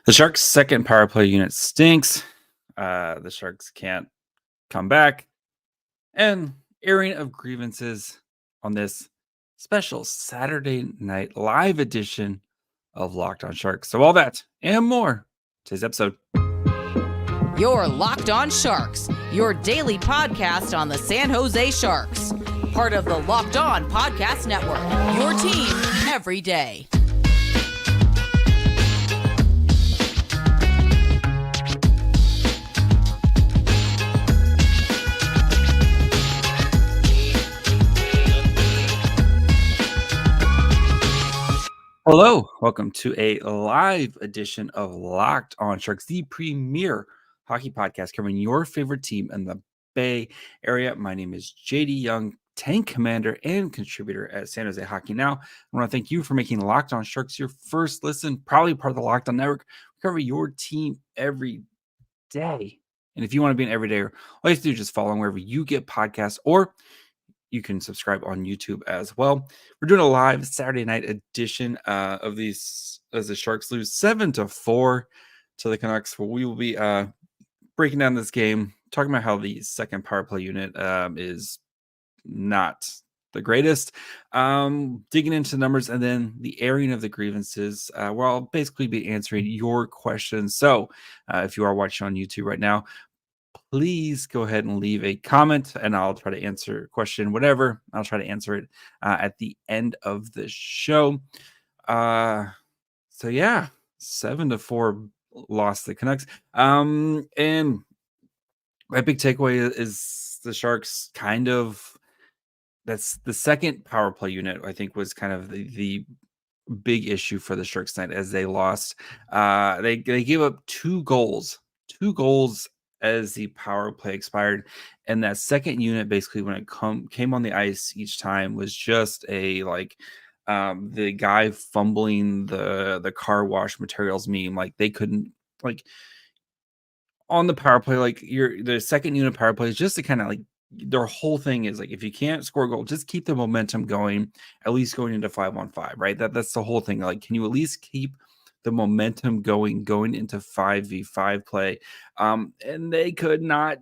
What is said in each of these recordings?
The Sharks' second power play unit stinks. The Sharks can't come back. And airing of grievances on this special Saturday night live edition of Locked on Sharks. So all that and more today's episode. You're Locked on Sharks, your daily podcast on the San Jose Sharks. Part of the Locked on Podcast Network, your team every day. Hello, welcome to a live edition of Locked on Sharks, the premier hockey podcast covering your favorite team in the Bay Area. My name is JD Young, tank commander and contributor at San Jose Hockey Now. I want to thank you for making Locked on Sharks your first listen, probably part of the Locked on Network. We cover your team every day. And if you want to be an everydayer, all you have to do is just follow wherever you get podcasts, or you can subscribe on YouTube as well. We're doing a live Saturday night edition of these as the Sharks lose 7-4 to the Canucks. Where we will be breaking down this game, talking about how the second power play unit is not the greatest, digging into the numbers, and then the airing of the grievances, where I'll basically be answering your questions. So if you are watching on YouTube right now, please go ahead and leave a comment and I'll try to answer a question, whatever. I'll try to answer it at the end of the show. So yeah, 7-4 lost the Canucks. And my big takeaway is the Sharks that's the second power play unit, I think, was kind of the big issue for the Sharks tonight as they lost. They gave up two goals as the power play expired, and that second unit, basically when it came on the ice each time, was just the guy fumbling the car wash materials meme. Like, they couldn't, like, on the power play, like, the second unit power play is just to kind of like, their whole thing is like, if you can't score a goal, just keep the momentum going, at least going into 5-on-5, right? That's the whole thing. Like, can you at least keep the momentum going into 5v5 play? And they could not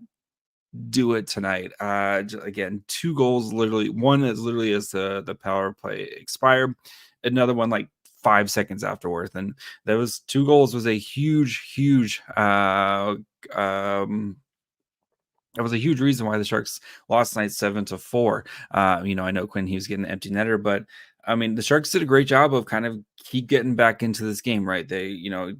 do it tonight. Again, two goals, literally. One is literally as the power play expired, another one like 5 seconds afterwards. And those two goals was a huge that was a huge reason why the Sharks lost tonight 7-4. I know Quinn, he was getting an empty netter, but I mean, the Sharks did a great job of kind of keep getting back into this game, right? They,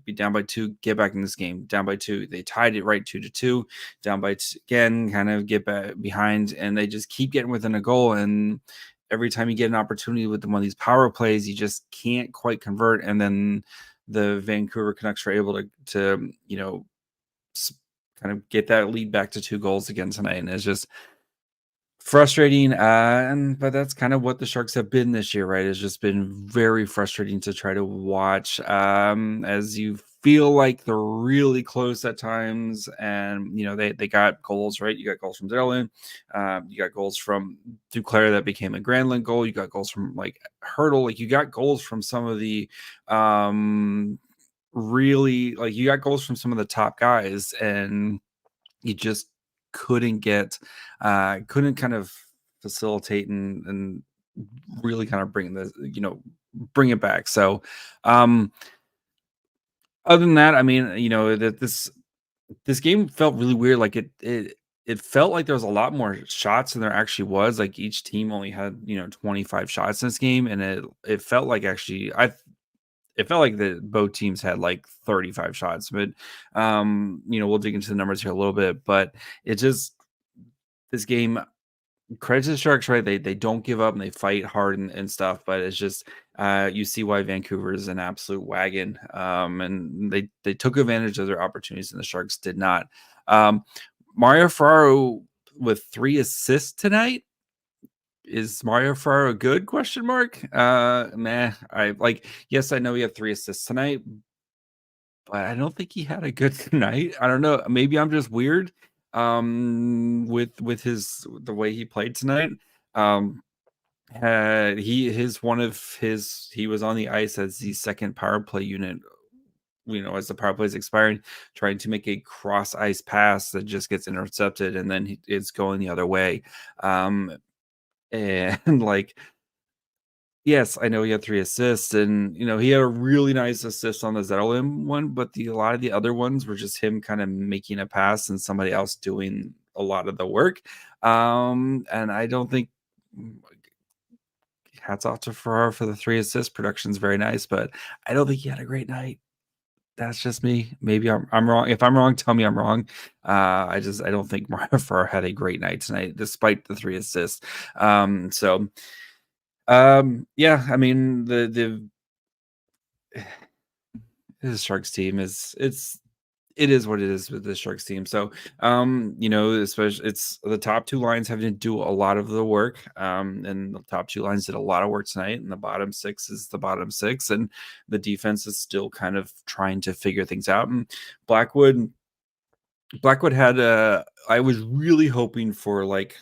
be down by 2, get back in this game, down by 2. They tied it right 2-2, down by again, kind of get back behind, and they just keep getting within a goal. And every time you get an opportunity with one of these power plays, you just can't quite convert. And then the Vancouver Canucks were able to kind of get that lead back to 2 goals again tonight. And it's just frustrating. But that's kind of what the Sharks have been this year, right? It's just been very frustrating to try to watch, as you feel like they're really close at times. And, they got goals, right? You got goals from Zerlin. You got goals from Duclair that became a Granlund goal. You got goals from like Hertl. Like, you got goals from some of the, really, like, you got goals from some of the top guys, and you just couldn't kind of facilitate and really kind of bring it back. So other than that, I mean, that this game felt really weird. Like, it felt like there was a lot more shots than there actually was. Like, each team only had 25 shots in this game, and it felt like it felt like both teams had like 35 shots, but we'll dig into the numbers here a little bit. But this game, credit to the Sharks, right? They don't give up and they fight hard and stuff. But it's just you see why Vancouver is an absolute wagon, and they took advantage of their opportunities, and the Sharks did not. Mario Ferraro with 3 assists tonight. Is Mario Ferraro good? Question mark. Yes, I know he had 3 assists tonight, but I don't think he had a good night. I don't know. Maybe I'm just weird with the way he played tonight. He was on the ice as the second power play unit as the power play is expiring, trying to make a cross ice pass that just gets intercepted, and then it's going the other way. And like, yes, I know he had 3 assists, and, he had a really nice assist on the Zetterlund one, but a lot of the other ones were just him kinda making a pass and somebody else doing a lot of the work. And I don't think mm, hats off to Ferraro for the 3 assists, production's very nice, but I don't think he had a great night. That's just me. Maybe I'm wrong. If I'm wrong, tell me I'm wrong. I don't think Mario Ferraro had a great night tonight despite the 3 assists. So yeah, I mean, the Sharks team it is what it is with the Sharks team. So, especially it's the top 2 lines having to do a lot of the work. And the top 2 lines did a lot of work tonight, and the bottom 6 is the bottom 6, and the defense is still kind of trying to figure things out. And Blackwood Blackwood had I was really hoping for like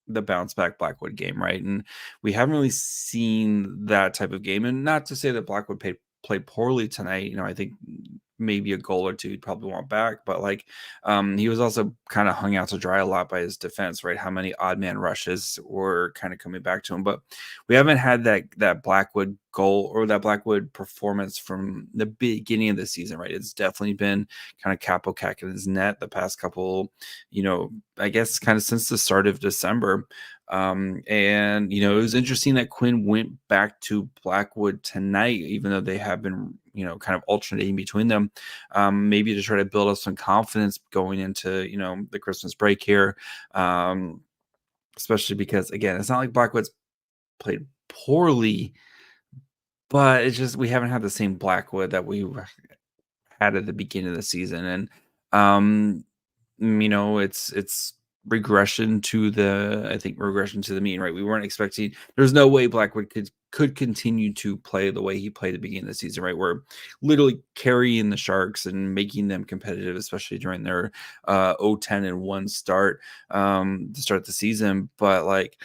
the bounce back Blackwood game, right? And we haven't really seen that type of game. And not to say that Blackwood played poorly tonight. I think maybe a goal or two he'd probably want back, but like he was also kind of hung out to dry a lot by his defense, right? How many odd man rushes were kind of coming back to him. But we haven't had that Blackwood goal or that Blackwood performance from the beginning of the season, right? It's definitely been kind of capo cack in his net the past couple, I guess kind of since the start of December. And it was interesting that Quinn went back to Blackwood tonight, even though they have been, kind of alternating between them, maybe to try to build up some confidence going into, the Christmas break here. Especially because again, it's not like Blackwood's played poorly, but it's just we haven't had the same Blackwood that we had at the beginning of the season. And it's regression to the mean, right? We weren't expecting, there's no way Blackwood could continue to play the way he played at the beginning of the season, right? We're literally carrying the Sharks and making them competitive, especially during their 0-10-1 start to start the season. But like,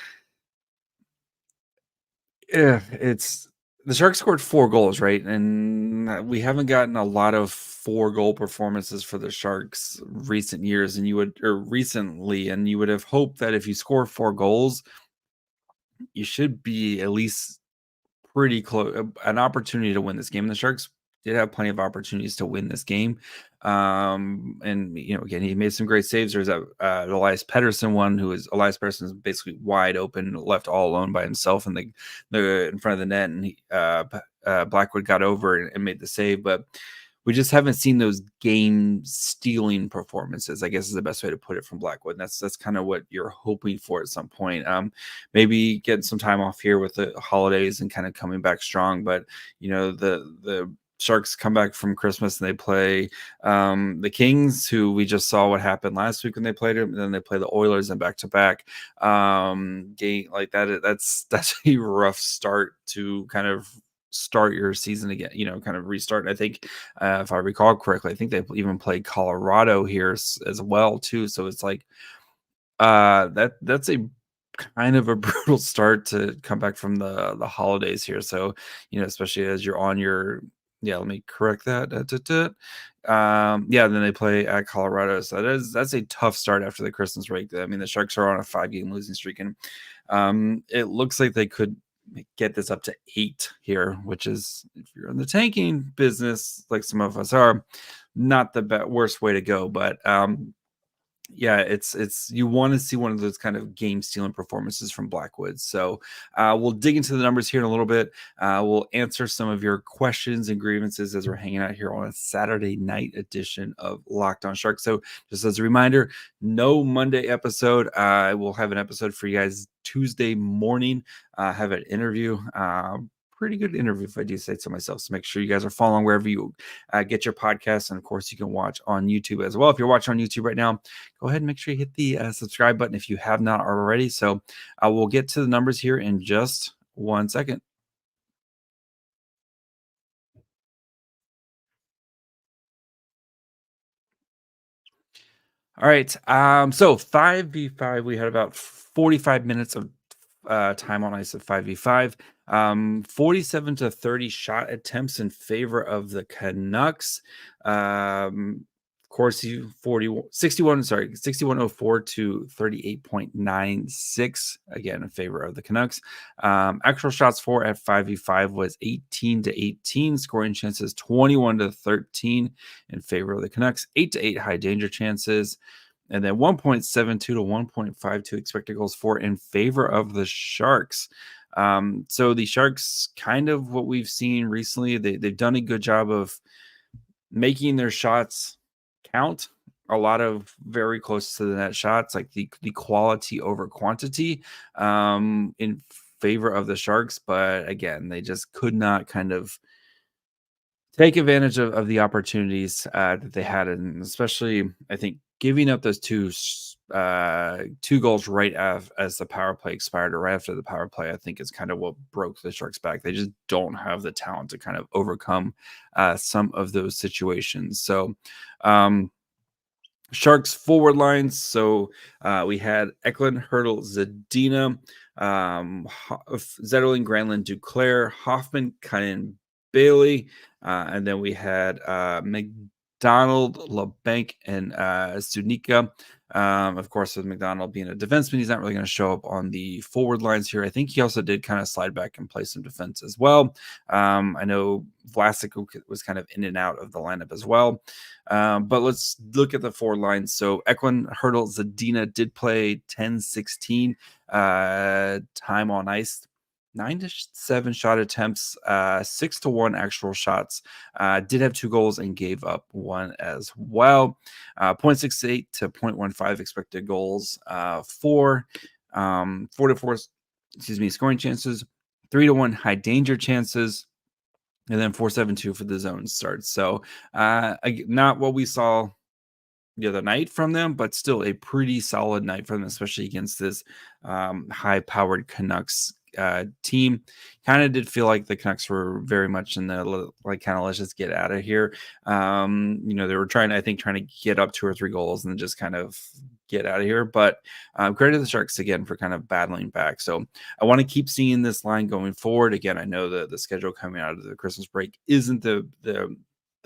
yeah, it's the Sharks scored 4 goals, right? And we haven't gotten a lot of 4-goal performances for the Sharks recent years, and recently, and you would have hoped that if you score 4 goals, you should be at least pretty close, an opportunity to win this game. And the Sharks did have plenty of opportunities to win this game. And again, he made some great saves. There's a Elias Pettersson one, Elias Pettersson is basically wide open, left all alone by himself in the in front of the net, and Blackwood got over and made the save. But we just haven't seen those game stealing performances, I guess is the best way to put it, from Blackwood. And that's kind of what you're hoping for at some point. Maybe getting some time off here with the holidays and kind of coming back strong. But the Sharks come back from Christmas and they play the Kings, who we just saw what happened last week when they played them. And then they play the Oilers and back to back game like that. That's a rough start to kind of start your season again, kind of restart. I think if I recall correctly, I think they even played Colorado here as well too. So it's like that's a kind of a brutal start to come back from the holidays here. So especially as you're on your, yeah, let me correct that. Yeah, then they play at Colorado. So that's a tough start after the Christmas break. I mean, the Sharks are on a 5-game losing streak, and it looks like they could get this up to 8 here, which is, if you're in the tanking business like some of us are, not the worst way to go. But yeah, it's you want to see one of those kind of game stealing performances from Blackwood. So we'll dig into the numbers here in a little bit. We'll answer some of your questions and grievances as we're hanging out here on a Saturday night edition of Locked On Sharks. So just as a reminder, no Monday episode. I will have an episode for you guys Tuesday morning. Have an interview. Pretty good interview, if I do say so myself. So make sure you guys are following wherever you get your podcasts. And of course, you can watch on YouTube as well. If you're watching on YouTube right now, go ahead and make sure you hit the subscribe button if you have not already. So we'll get to the numbers here in just 1 second. All right. So 5v5, we had about 45 minutes of time on ice of 5v5. 47 to 30 shot attempts in favor of the Canucks. Corsi 6104 to 38.96 again in favor of the Canucks. Actual shots for at 5v5 was 18 to 18, scoring chances 21 to 13 in favor of the Canucks, 8 to 8 high danger chances, and then 1.72 to 1.52 expected goals for in favor of the Sharks. So the Sharks, kind of what we've seen recently, they've done a good job of making their shots count. A lot of very close to the net shots, like the quality over quantity in favor of the Sharks. But again, they just could not kind of take advantage of the opportunities that they had, and especially I think giving up those two goals right as the power play expired, or right after the power play, I think is kind of what broke the Sharks back. They just don't have the talent to kind of overcome some of those situations. So Sharks forward lines. So we had Eklund, Hertl, Zadina, Zetterling, Granlund, Duclair, Hoffman, Cunningham, Bailey, and then we had McDonald, LeBanc, and Studnicka. Of course, with McDonald being a defenseman, he's not really going to show up on the forward lines here. I think he also did kind of slide back and play some defense as well. I know Vlasic was kind of in and out of the lineup as well. But let's look at the forward lines. So Eklund, Hertl, Zadina did play 10-16 time on ice. 9 to 7 shot attempts, 6 to 1 actual shots. Did have 2 goals and gave up 1 as well. 0.68 to 0.15 expected goals. 4 to 4, scoring chances. 3 to 1 high danger chances. And then 4.72 for the zone starts. So not what we saw the other night from them, but still a pretty solid night from them, especially against this high-powered Canucks team. Kind of did feel like the Canucks were very much in the kind of let's just get out of here. They were trying to get up 2 or 3 goals and then just kind of get out of here. But credit to the Sharks again for kind of battling back. So I want to keep seeing this line going forward. Again, I know the schedule coming out of the Christmas break isn't the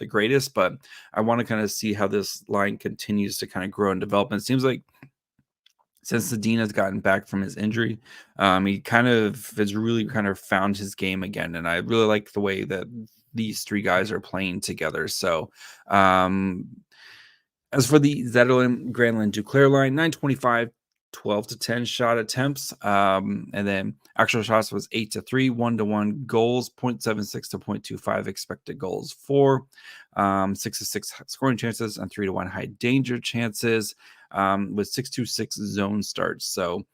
greatest, but I want to kind of see how this line continues to kind of grow and develop. And it seems like since Zadina's gotten back from his injury, he kind of has really kind of found his game again. And I really like the way that these 3 guys are playing together. So as for the Zetterlund, Granlund, Duclair line, 925, 12 to 10 shot attempts. And then actual shots was 8 to 3, 1 to 1 goals, 0.76 to 0.25 expected goals for, 6 to 6 scoring chances, and 3 to 1 high danger chances, with 6-6 zone starts. So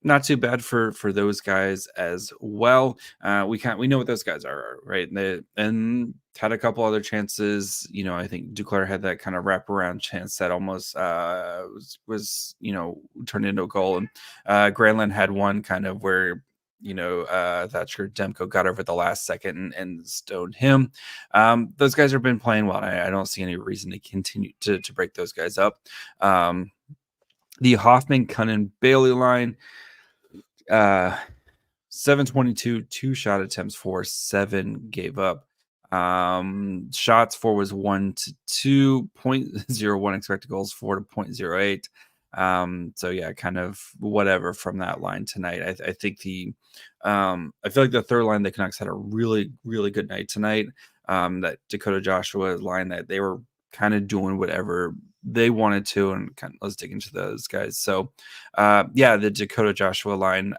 not too bad for those guys as well. We know what those guys are, right? And had a couple other chances. I think Duclair had that kind of wraparound chance that almost was turned into a goal, and Granlund had one kind of where Thatcher Demko got over the last second and stoned him. Those guys have been playing well. I don't see any reason to continue to break those guys up. The Hoffman, Cunningham, Bailey line, 722, 2 shot attempts for, 7 gave up. Shots for was 1 to 2, 0.01 expected goals, 4 to 0.08. So yeah, kind of whatever from that line tonight. I think I feel like the third line, the Canucks had a really, really good night tonight. That Dakota Joshua line, that they were kind of doing whatever they wanted to, and kind of, let's dig into those guys. So the Dakota Joshua line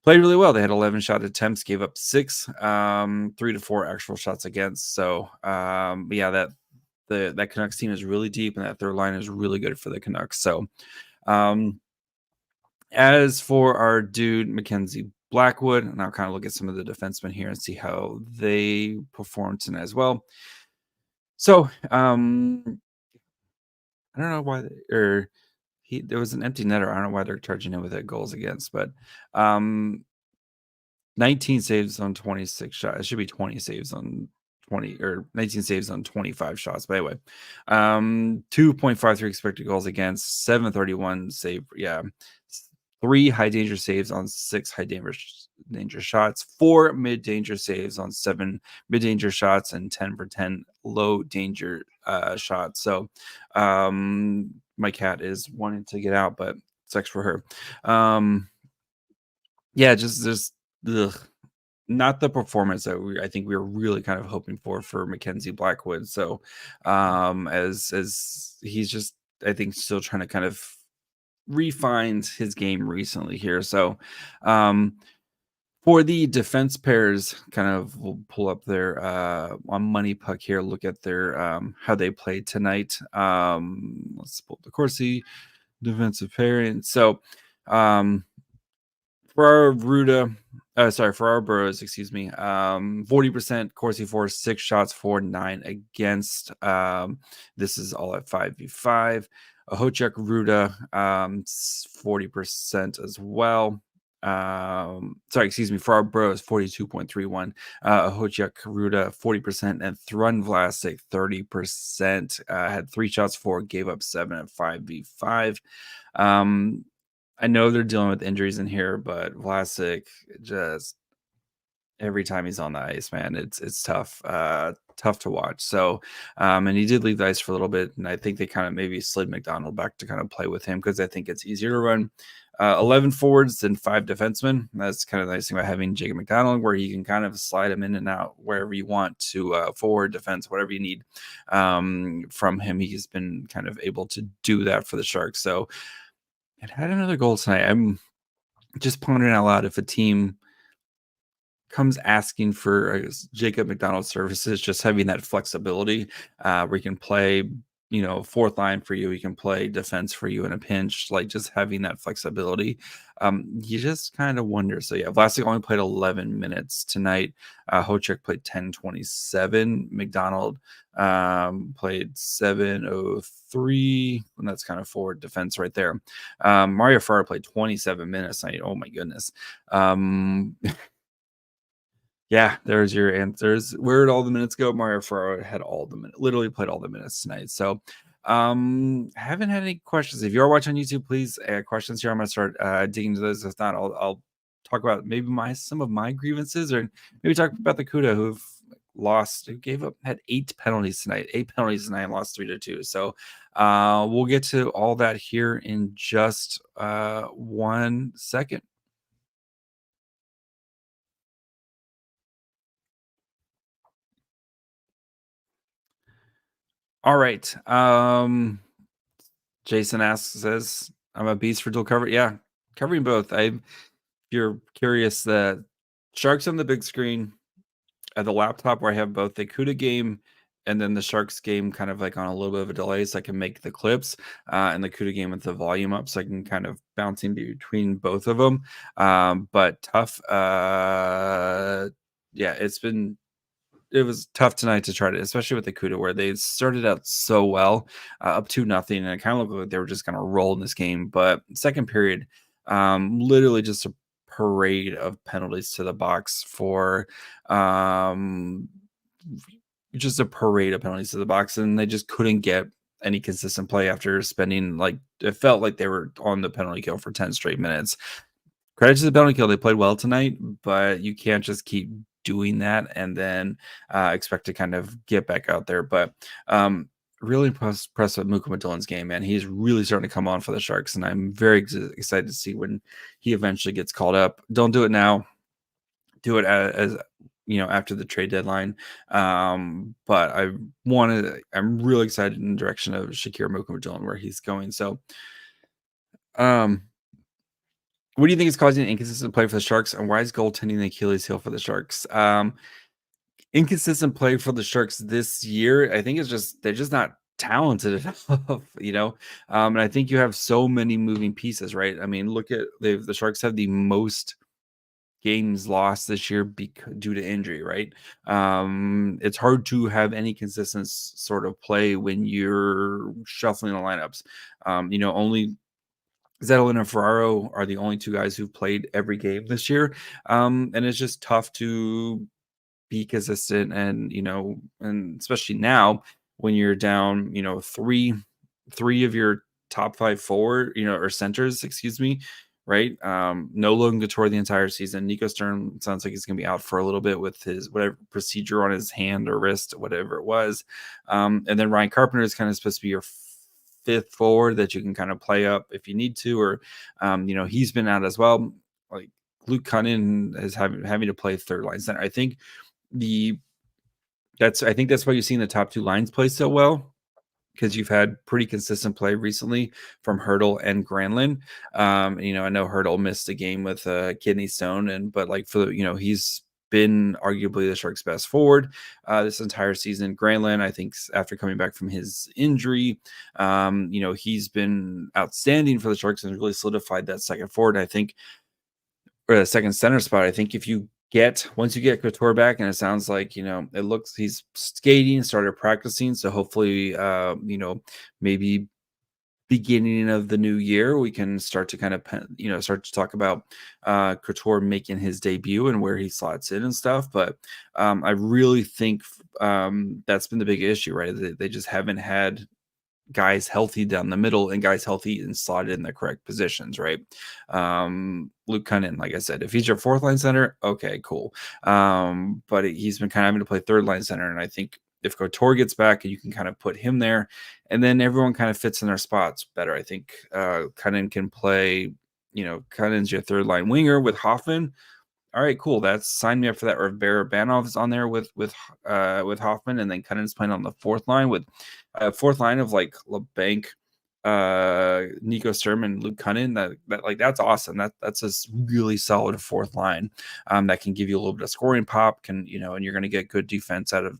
played really well. They had 11 shot attempts, gave up 6, 3 to 4 actual shots against. So that Canucks team is really deep, and that third line is really good for the Canucks. So as for our dude Mackenzie Blackwood, and I'll kind of look at some of the defensemen here and see how they performed tonight as well. So I don't know why there was an empty netter. I don't know why they're charging him with that goals against, but 19 saves on 26 shots. It should be 20 saves on 20, or 19 saves on 25 shots. But anyway, 2.53 expected goals against, 731 save. Yeah. 3 high danger saves on 6 danger shots, 4 mid danger saves on 7 mid danger shots, and 10 for 10 low danger shots. So my cat is wanting to get out, but sucks for her. Yeah, just ugh, not the performance that I think we were really kind of hoping for Mackenzie Blackwood. So as he's just, I think, still trying to kind of refined his game recently here. So, for the defense pairs, kind of we'll pull up their on Money Puck here, look at their how they played tonight. Let's pull up the Corsi defensive pairing. So, for our for our Burrows, excuse me, 40% Corsi for 6 shots for 9 against. This is all at 5v5. Hochek Ruda, 40% as well. Sorry, excuse me, for our Bros, 42.31. Hochek Ruda, 40%, and Thrun Vlasic, 30%. Had 3 shots for, gave up 7 at 5v5. I know they're dealing with injuries in here, but Vlasic just every time he's on the ice, man, it's tough, tough to watch. So, and he did leave the ice for a little bit, and I think they kind of maybe slid McDonald back to kind of play with him because I think it's easier to run 11 forwards than 5 defensemen. That's kind of the nice thing about having Jacob McDonald, where you can kind of slide him in and out wherever you want to forward, defense, whatever you need from him. He's been kind of able to do that for the Sharks. So, it had another goal tonight. I'm just pondering out loud, if a team comes asking for Jacob McDonald services, just having that flexibility where you can play, fourth line for you, you can play defense for you in a pinch, like just having that flexibility. You just kind of wonder. So yeah, Vlasic only played 11 minutes tonight. Hochek played 10:27. McDonald played 7:03, and that's kind of forward defense right there. Mario Ferraro played 27 minutes tonight. Oh my goodness. Yeah, there's your answers. Where did all the minutes go? Mario Ferraro had all the minutes, literally played all the minutes tonight. So, haven't had any questions. If you are watching on YouTube, please add questions here. I'm gonna start digging into those. If not, I'll talk about maybe some of my grievances, or maybe talk about the Cuda who had 8 penalties tonight. 8 penalties tonight and lost 3-2. So, we'll get to all that here in just 1 second. All right. Jason says, I'm a beast for dual cover. Yeah, covering both. If you're curious, the Sharks on the big screen, at the laptop where I have both the CUDA game and then the Sharks game kind of like on a little bit of a delay, so I can make the clips, and the CUDA game with the volume up, so I can kind of bouncing between both of them. But tough. Yeah, it was tough tonight to try to, especially with the CUDA, where they started out so well, up 2-0, and it kind of looked like they were just going to roll in this game. But second period, literally just a parade of penalties to the box for just a parade of penalties to the box, and they just couldn't get any consistent play after spending, like, it felt like they were on the penalty kill for 10 straight minutes. Credit to the penalty kill. They played well tonight, but you can't just keep doing that and then expect to kind of get back out there. But really impressed with Muka Madillan's game, man. He's really starting to come on for the Sharks, and I'm very excited to see when he eventually gets called up. Don't do it now. Do it as after the trade deadline. But I'm really excited in the direction of Shakir Muka Madillan, where he's going. So what do you think is causing inconsistent play for the Sharks, and why is goaltending the Achilles heel for the Sharks? Inconsistent play for the Sharks this year, I think they're just not talented enough, and I think you have so many moving pieces, right? I mean, look at the Sharks have the most games lost this year due to injury, right? It's hard to have any consistent sort of play when you're shuffling the lineups. Only Zettelin and Ferraro are the only 2 guys who've played every game this year. And it's just tough to be consistent, and especially now when you're down, three of your top 5 forward, or centers, excuse me, right? No Logan Couture the entire season. Nico Sturm sounds like he's going to be out for a little bit with his whatever procedure on his hand or wrist, whatever it was. And then Ryan Carpenter is kind of supposed to be your fifth forward that you can kind of play up if you need to, or he's been out as well. Like Luke Cunnin is having to play third line center. I think that's why you've seen the top two lines play so well, because you've had pretty consistent play recently from Hertl and Granlund. I know Hertl missed a game with a kidney stone, but like he's been arguably the Sharks' best forward this entire season. Granlund, I think, after coming back from his injury, he's been outstanding for the Sharks and really solidified that second forward. I think, or the second center spot. I think once you get Couture back, and it sounds like, it looks he's skating, started practicing. So hopefully, maybe beginning of the new year, we can start to kind of, start to talk about Couture making his debut and where he slots in and stuff. But I really think that's been the big issue, right? They just haven't had guys healthy down the middle and guys healthy and slotted in the correct positions, right? Luke Cunnin, like I said, if he's your fourth line center, okay, cool. But he's been kind of having to play third line center, and I think if Couture gets back, you can kind of put him there, and then everyone kind of fits in their spots better. I think Cunnin can play, Cunnin's your third line winger with Hoffman. All right, cool. That's sign me up for that. Or Barabanov's on there with Hoffman, and then Cunnin's playing on the fourth line with fourth line of like LeBanc, Nico Sturm, and Luke Cunnin. That's awesome. That's a really solid fourth line that can give you a little bit of scoring pop. And you're going to get good defense out of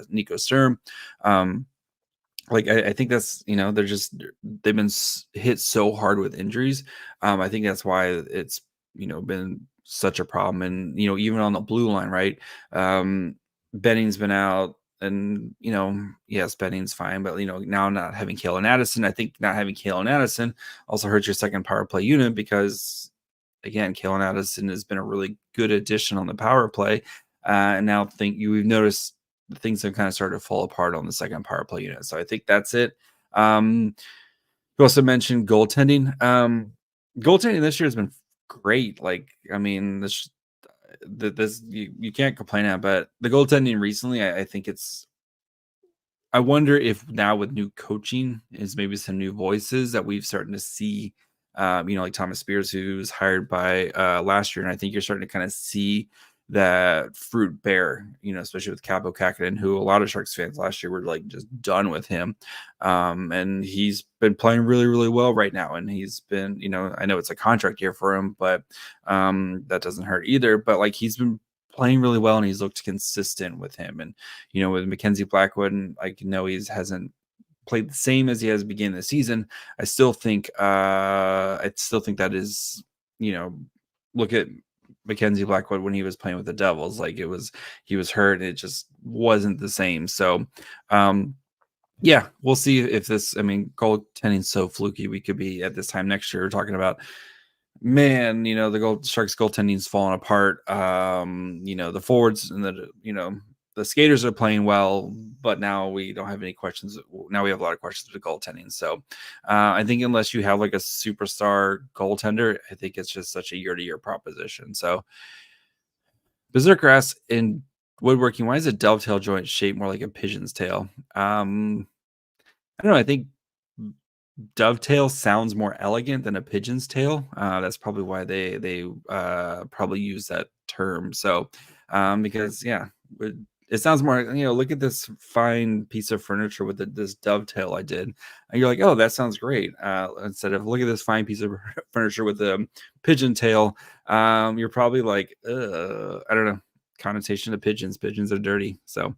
Nico Sturm. I think that's they've been hit so hard with injuries. I think that's why it's been such a problem. And even on the blue line, right? Benning's been out, and yes, Benning's fine, but now not having Kalen Addison, I think not having Kalen Addison also hurts your second power play unit, because again, Kalen Addison has been a really good addition on the power play, and now we've noticed things have kind of started to fall apart on the second power play unit. So I think that's it. You also mentioned goaltending. Goaltending this year has been great. This you can't complain at, but the goaltending recently, I think I wonder if now with new coaching is maybe some new voices that we've starting to see, like Thomas Spears, who was hired by last year. And I think you're starting to kind of see that fruit bear, especially with Capo Kakinen, who a lot of Sharks fans last year were like just done with him. And he's been playing really, really well right now. And he's been, I know it's a contract year for him, but that doesn't hurt either. But like, he's been playing really well, and he's looked consistent with him. And, with Mackenzie Blackwood, and I know he hasn't played the same as he has beginning of the season. I still think that is, look at Mackenzie Blackwood when he was playing with the Devils. Like he was hurt, and it just wasn't the same. So yeah, we'll see if this, goaltending's so fluky. We could be at this time next year talking about, man, the Sharks goaltending's falling apart. The forwards and the skaters are playing well, but now we don't have any questions. Now we have a lot of questions with goaltending. So I think unless you have like a superstar goaltender, I think it's just such a year-to-year proposition. So Berserker asks, in woodworking, why is a dovetail joint shaped more like a pigeon's tail? I don't know. I think dovetail sounds more elegant than a pigeon's tail. That's probably why they probably use that term. So because it sounds more, look at this fine piece of furniture with this dovetail I did. And you're like, oh, that sounds great. Instead of look at this fine piece of furniture with a pigeon tail, you're probably like, I don't know, connotation to pigeons. Pigeons are dirty. So,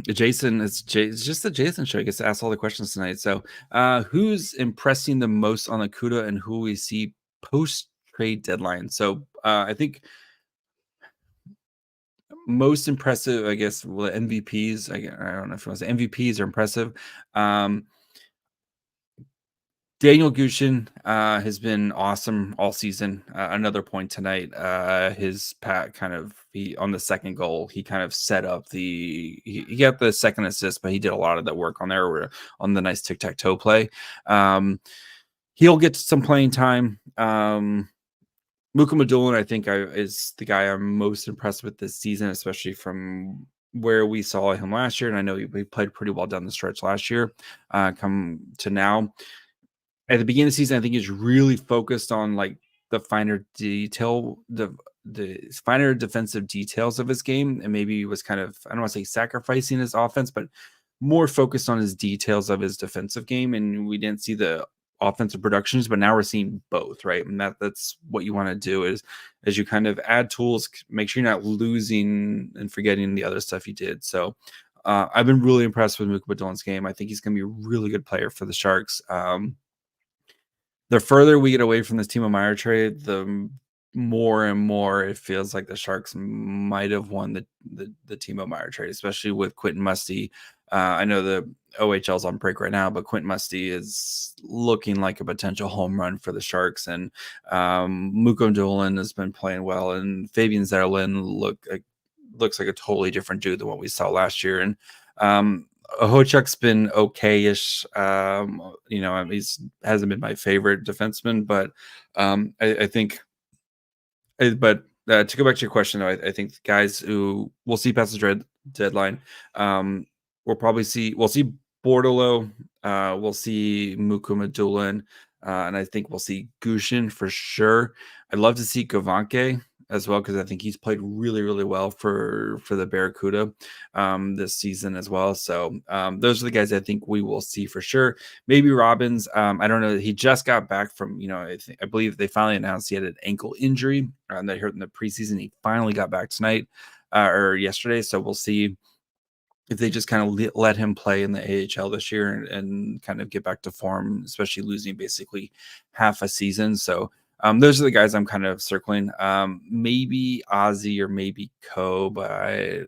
Jason, it's just the Jason show. I guess to ask all the questions tonight. So, who's impressing the most on the CUDA, and who we see post trade deadline? So, I think most impressive, I guess, MVPs. I don't know if you want to say MVPs are impressive. Daniel Gushin has been awesome all season. Another point tonight. His on the second goal, he kind of set up he got the second assist, but he did a lot of that work on there on the nice tic-tac-toe play. he'll get some playing time. Mukamadulin, I think, is the guy I'm most impressed with this season, especially from where we saw him last year. And I know he played pretty well down the stretch last year, come to now. At the beginning of the season, I think he's really focused on like the finer detail, the finer defensive details of his game, and maybe he was kind of, I don't want to say sacrificing his offense, but more focused on his details of his defensive game. And we didn't see the offensive productions, but now we're seeing both, right? And that's what you want to do is as you kind of add tools, make sure you're not losing and forgetting the other stuff you did. So I've been really impressed with Mukabadulin's game. I think he's going to be a really good player for the Sharks. The further we get away from this Timo Meier trade, the more and more it feels like the Sharks might have won the Timo Meier trade, especially with Quentin Musty. I know the OHL's on break right now, but Quentin Musty is looking like a potential home run for the Sharks, and Muko Dolan has been playing well, and Fabian Zerlin looks like a totally different dude than what we saw last year, and Hochuk's been okay-ish. He's hasn't been my favorite defenseman, but I think. But to go back to your question, though, I think the guys who we'll see past the deadline, we'll see Bordolo, we'll see Mukuma Dolan, and I think we'll see Gushin for sure. I'd love to see Gavanke as well, because I think he's played really, really well for the Barracuda this season as well. So those are the guys I think we will see for sure. Maybe Robbins. I don't know. He just got back from, I believe they finally announced he had an ankle injury that hurt in the preseason. He finally got back tonight or yesterday. So we'll see if they just kind of let him play in the AHL this year and kind of get back to form, especially losing basically half a season. So those are the guys I'm kind of circling. Maybe Ozzy or maybe Co, but I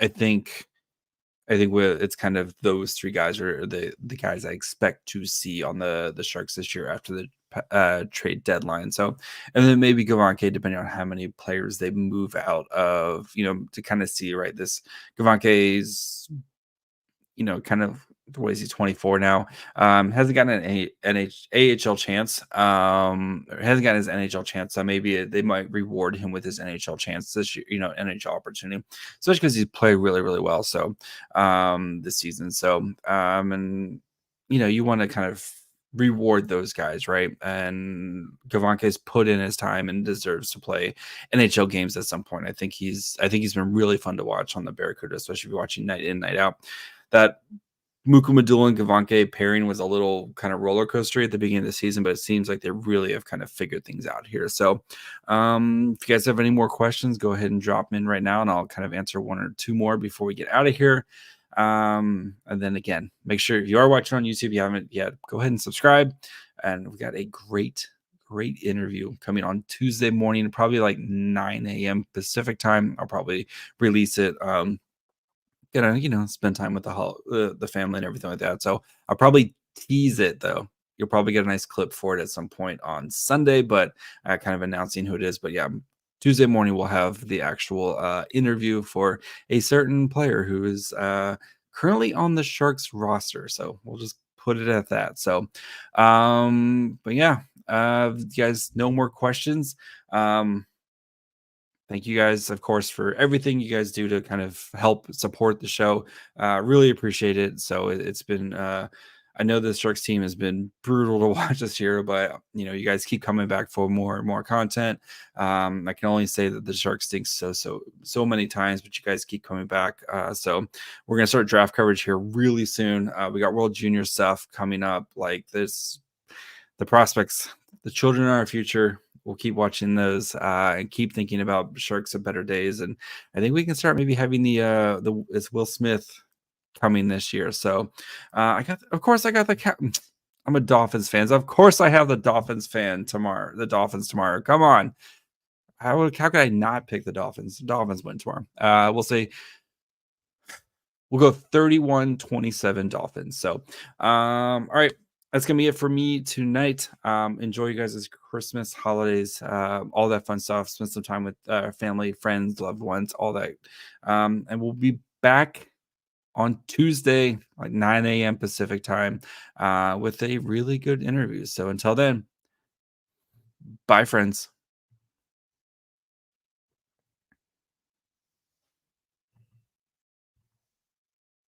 think it's kind of those three guys are the guys I expect to see on the Sharks this year after the trade deadline. So, and then maybe Gavanke, depending on how many players they move out of, to kind of see, right, this Gavanke's, kind of the ways he's 24 now, hasn't gotten an AHL chance, hasn't gotten his NHL chance. So maybe they might reward him with his NHL chance this year, NHL opportunity, especially because he's played really, really well. So, this season. So, and you want to kind of reward those guys, right? And Gavanke's put in his time and deserves to play NHL games at some point. I think he's been really fun to watch on the Barracuda, especially if you're watching night in, night out. That Mukamadul and Gavanke pairing was a little kind of roller coaster at the beginning of the season, but it seems like they really have kind of figured things out here. So if you guys have any more questions, go ahead and drop them in right now, and I'll kind of answer one or two more before we get out of here. And then again, make sure if you are watching on YouTube, you haven't yet, go ahead and subscribe. And we got a great interview coming on Tuesday morning, probably like 9 a.m. Pacific time. I'll probably release it. Gonna spend time with the family and everything like that. So I'll probably tease it though. You'll probably get a nice clip for it at some point on Sunday, but kind of announcing who it is. But yeah, Tuesday morning we'll have the actual interview for a certain player who is currently on the Sharks roster. So we'll just put it at that. So, but yeah, you guys, no more questions. Thank you guys, of course, for everything you guys do to kind of help support the show. Really appreciate it. So it's been, I know the Sharks team has been brutal to watch this year, but you guys keep coming back for more and more content. I can only say that the Sharks stink so many times, but you guys keep coming back. So we're gonna start draft coverage here really soon. We got World Junior stuff coming up, like this, the prospects, the children are our future. We'll keep watching those and keep thinking about Sharks of better days. And I think we can start maybe having it's Will Smith coming this year. So I got the I'm a Dolphins fan. So of course I have the Dolphins tomorrow. Come on. How could I not pick the Dolphins? The Dolphins win tomorrow. We'll say we'll go 31-27 Dolphins. So all right. That's going to be it for me tonight. Enjoy you guys' Christmas, holidays, all that fun stuff. Spend some time with family, friends, loved ones, all that. And we'll be back on Tuesday, like 9 a.m. Pacific time, with a really good interview. So until then, bye, friends.